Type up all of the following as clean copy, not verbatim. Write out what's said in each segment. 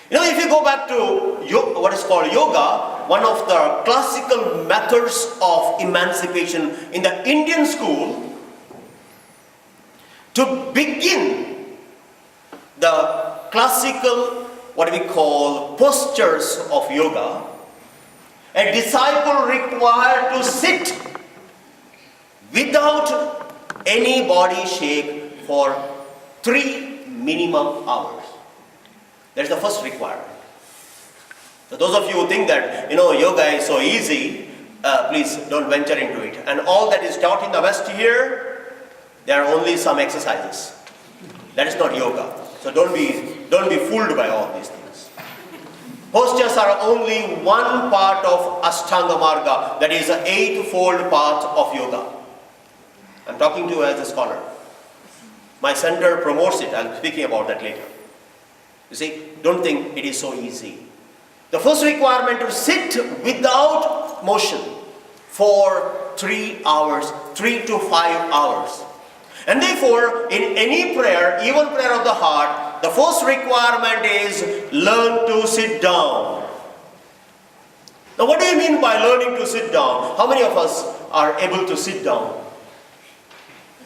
If you go back to what is called yoga, one of the classical methods of emancipation in the Indian school, to begin the classical, what we call postures of yoga, a disciple required to sit without any body shake for 3 minimum hours. That's the first requirement. So those of you who think that yoga is so easy, please don't venture into it. And all that is taught in the West here, there are only some exercises. That is not yoga. So don't be fooled by all these things. Postures are only one part of Ashtanga Marga, that is the 8-fold path of yoga. I'm talking to you as a scholar. My center promotes it. I'll be speaking about that later. You see, don't think it is so easy. The first requirement to sit without motion for 3 hours, 3 to 5 hours. And therefore, in any prayer, even prayer of the heart, the first requirement is learn to sit down. Now, what do you mean by learning to sit down? How many of us are able to sit down?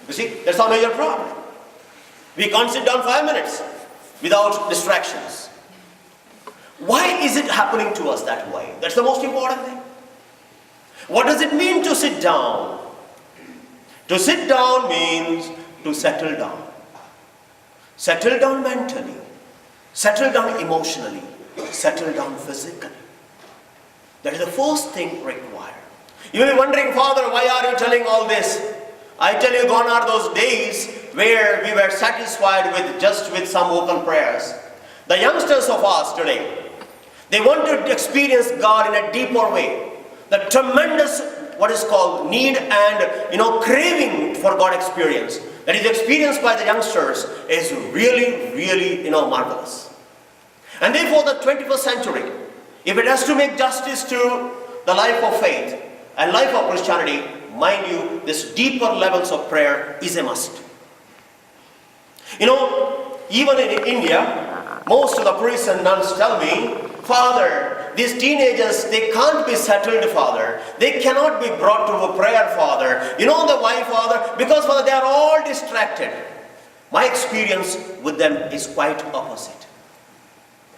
You see, that's our major problem. We can't sit down 5 minutes without distractions. Why is it happening to us that way? That's the most important thing. What does it mean to sit down? To sit down means to settle down. Settle down mentally. Settle down emotionally. Settle down physically. That is the first thing required. You may be wondering, Father, why are you telling all this? I tell you, gone are those days where we were satisfied with some vocal prayers. The youngsters of us today, they want to experience God in a deeper way. The tremendous, what is called, need and craving for God experience that is experienced by the youngsters is really, really marvelous. And therefore, the 21st century, if it has to make justice to the life of faith and life of Christianity, mind you, this deeper levels of prayer is a must. Even in India, most of the priests and nuns tell me, Father, these teenagers, they can't be settled, Father. They cannot be brought to a prayer, Father. You know the why, Father? Because, Father, they are all distracted. My experience with them is quite opposite.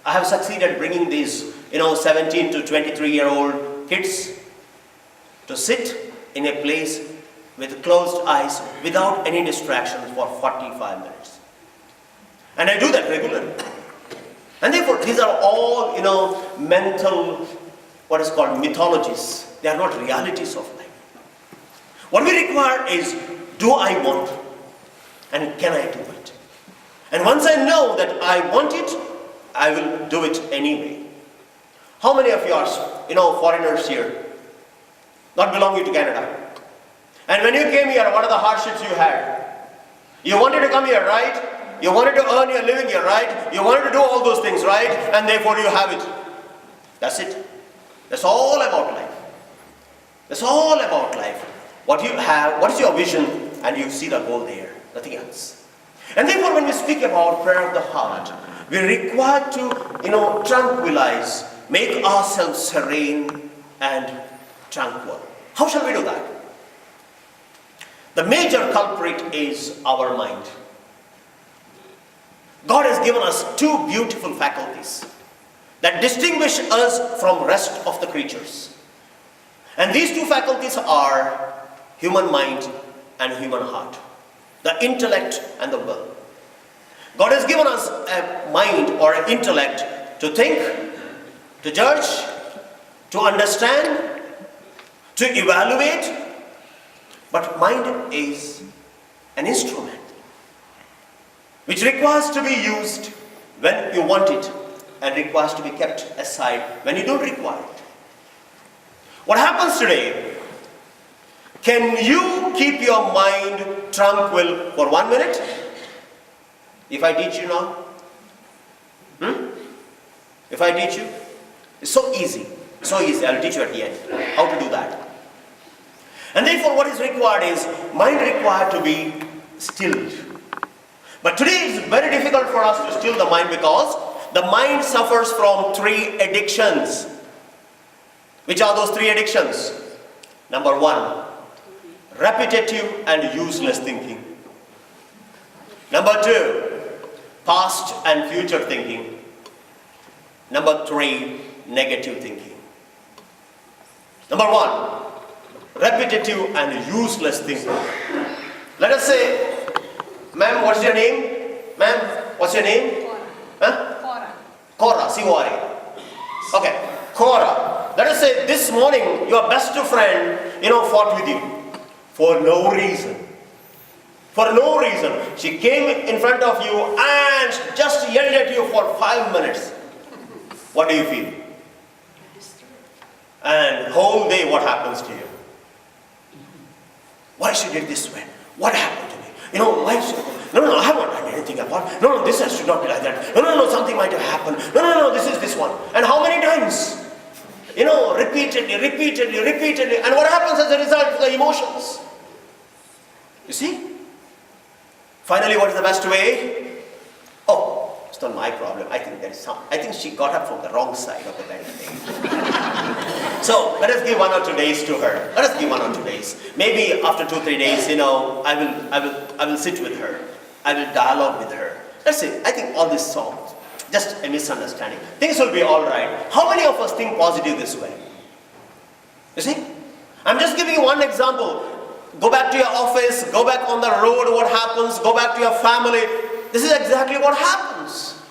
I have succeeded bringing these, 17 to 23-year-old kids to sit in a place with closed eyes without any distractions for 45 minutes. And I do that regularly. And therefore, these are all, mental, what is called mythologies. They are not realities of life. What we require is, do I want? And can I do it? And once I know that I want it, I will do it anyway. How many of you are, foreigners here, not belonging to Canada? And when you came here, what are the hardships you had? You wanted to come here, right? You wanted to earn your living here, right? You wanted to do all those things, right? And therefore you have it. That's it. That's all about life. That's all about life. What you have, what is your vision, and you see the goal there. Nothing else. And therefore when we speak about prayer of the heart, we are required to, tranquilize, make ourselves serene and tranquil. How shall we do that? The major culprit is our mind. God has given us 2 beautiful faculties that distinguish us from rest of the creatures. And these 2 faculties are human mind and human heart, the intellect and the will. God has given us a mind or an intellect to think, to judge, to understand, to evaluate, but mind is an instrument which requires to be used when you want it and requires to be kept aside when you don't require it. What happens today? Can you keep your mind tranquil for 1 minute? If I teach you now? If I teach you? It's so easy. So easy. I'll teach you at the end how to do that. And therefore what is required is mind required to be stilled. But today it's very difficult for us to still the mind because the mind suffers from 3 addictions. Which are those 3 addictions? Number 1, repetitive and useless thinking. Number 2, past and future thinking. Number 3, negative thinking. Number 1, repetitive and useless thinking. Let us say, ma'am, what's your name? Ma'am, what's your name? Huh? Cora, Siwari. Okay, Cora. Let us say this morning your best friend, fought with you for no reason. For no reason. She came in front of you and just yelled at you for 5 minutes. What do you feel? And whole day what happens to you? Why she did this way? What happened to me? Why she... No, I haven't done anything about. No, this should not be like that. No, something might have happened. No, this is this one. And how many times? Repeatedly. And what happens as a result? The emotions. You see? Finally, what is the best way? Oh, it's not my problem. I think she got up from the wrong side of the bed. So let us give 1 or 2 days to her. Let us give 1 or 2 days. Maybe after 2-3 days, I will sit with her. I will dialogue with her. Let's see. I think all this songs, just a misunderstanding. Things will be all right. How many of us think positive this way? You see? I'm just giving you one example. Go back to your office, go back on the road, what happens, go back to your family. This is exactly what happens.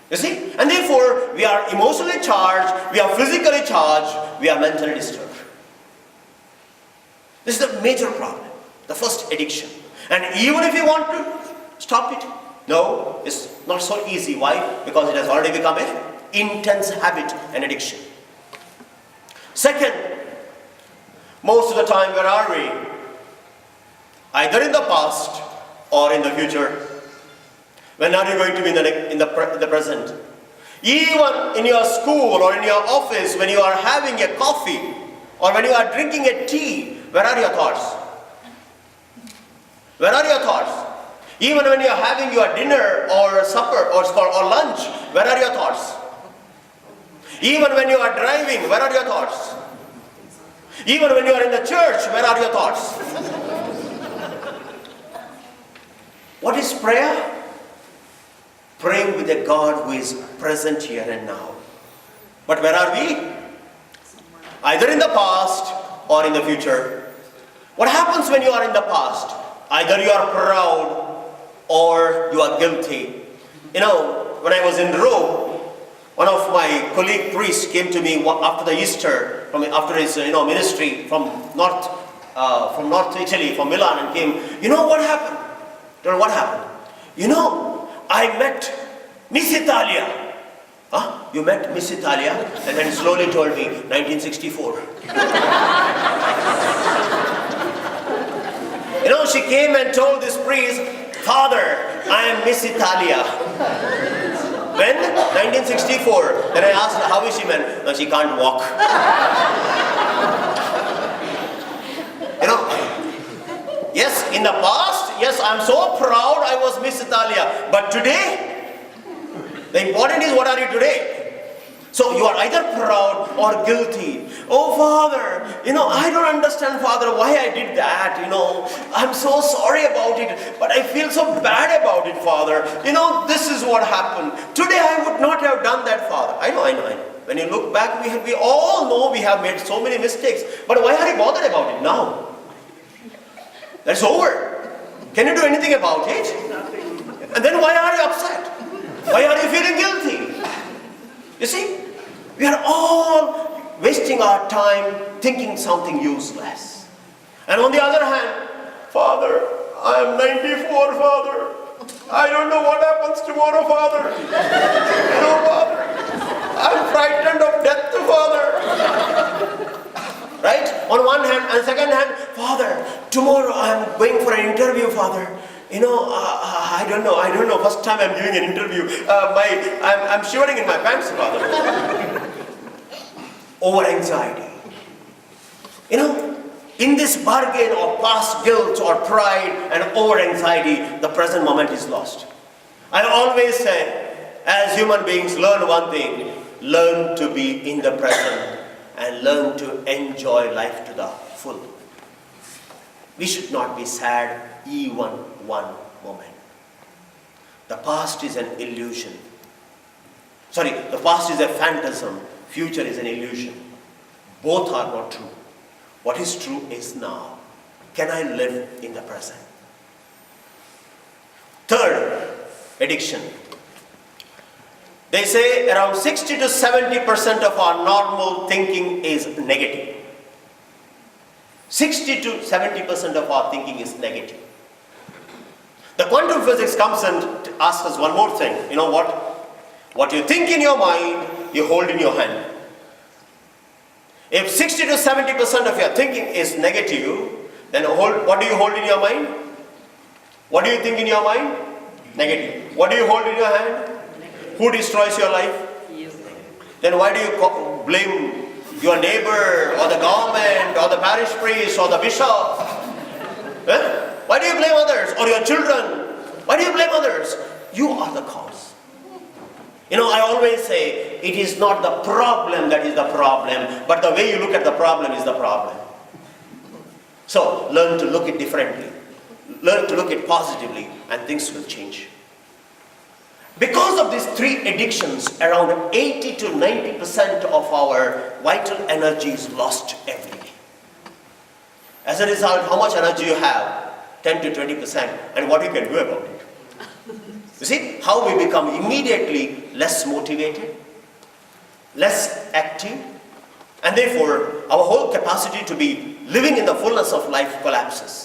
You see? And therefore, we are emotionally charged, we are physically charged, we are mentally disturbed. This is the major problem, the first addiction. And even if you want to stop it, no, it's not so easy. Why? Because it has already become an intense habit and addiction. Second, most of the time, where are we? Either in the past or in the future. When are you going to be in the present? Even in your school or in your office, when you are having a coffee or when you are drinking a tea, where are your thoughts? Where are your thoughts? Even when you are having your dinner or supper or lunch, where are your thoughts? Even when you are driving, where are your thoughts? Even when you are in the church, where are your thoughts? What is prayer? Praying with a God who is present here and now. But where are we? Either in the past or in the future. What happens when you are in the past? Either you are proud or you are guilty. When I was in Rome, one of my colleague priests came to me after the Easter, after his ministry from North Italy, from Milan, and came. What happened? What happened? I met Miss Italia. Huh? You met Miss Italia? And then slowly told me, 1964. She came and told this priest, Father, I am Miss Italia. When? 1964. Then I asked her, how is she, man? No, she can't walk. Yes, in the past, yes, I'm so proud I was Miss Italia. But today, the important is, what are you today? So you are either proud or guilty. Oh, Father, I don't understand, Father, why I did that. I'm so sorry about it, but I feel so bad about it, Father. This is what happened. Today I would not have done that, Father. I know. When you look back, we all know we have made so many mistakes. But why are you bothered about it now? That's over. Can you do anything about it? And then why are you upset? Why are you feeling guilty? You see, we are all wasting our time thinking something useless. And on the other hand, Father, I am 94, Father. I don't know what happens tomorrow, Father. Father, I'm frightened of death, Father. Right? On one hand, and second hand, Father, tomorrow I'm going for an interview, Father. I don't know. First time I'm giving an interview. I'm shivering in my pants, Father. Over anxiety. In this bargain of past guilt or pride and over anxiety, the present moment is lost. I always say, As human beings, learn one thing. Learn to be in the present and learn to enjoy life to the full. We should not be sad even one moment. The past is an illusion. The past is a phantasm. Future is an illusion. Both are not true. What is true is now. Can I live in the present? Third, addiction. They say around 60 to 70% of our normal thinking is negative. 60 to 70% of our thinking is negative. The quantum physics comes and asks us one more thing. You know what? What you think in your mind, you hold in your hand. If 60 to 70% of your thinking is negative, then what do you hold in your mind? What do you think in your mind? Negative. What do you hold in your hand? Who destroys your life? You. Then why do you blame your neighbor or the government or the parish priest or the bishop? Why do you blame others or your children? Why do you blame others? You are the cause. I always say it is not the problem that is the problem, but the way you look at the problem is the problem. So learn to look at it differently. Learn to look at it positively and things will change. Because of these three addictions, around 80 to 90% of our vital energy is lost every day. As a result, how much energy you have? 10 to 20%. And what you can do about it? You see how we become immediately less motivated, less active, and therefore our whole capacity to be living in the fullness of life collapses.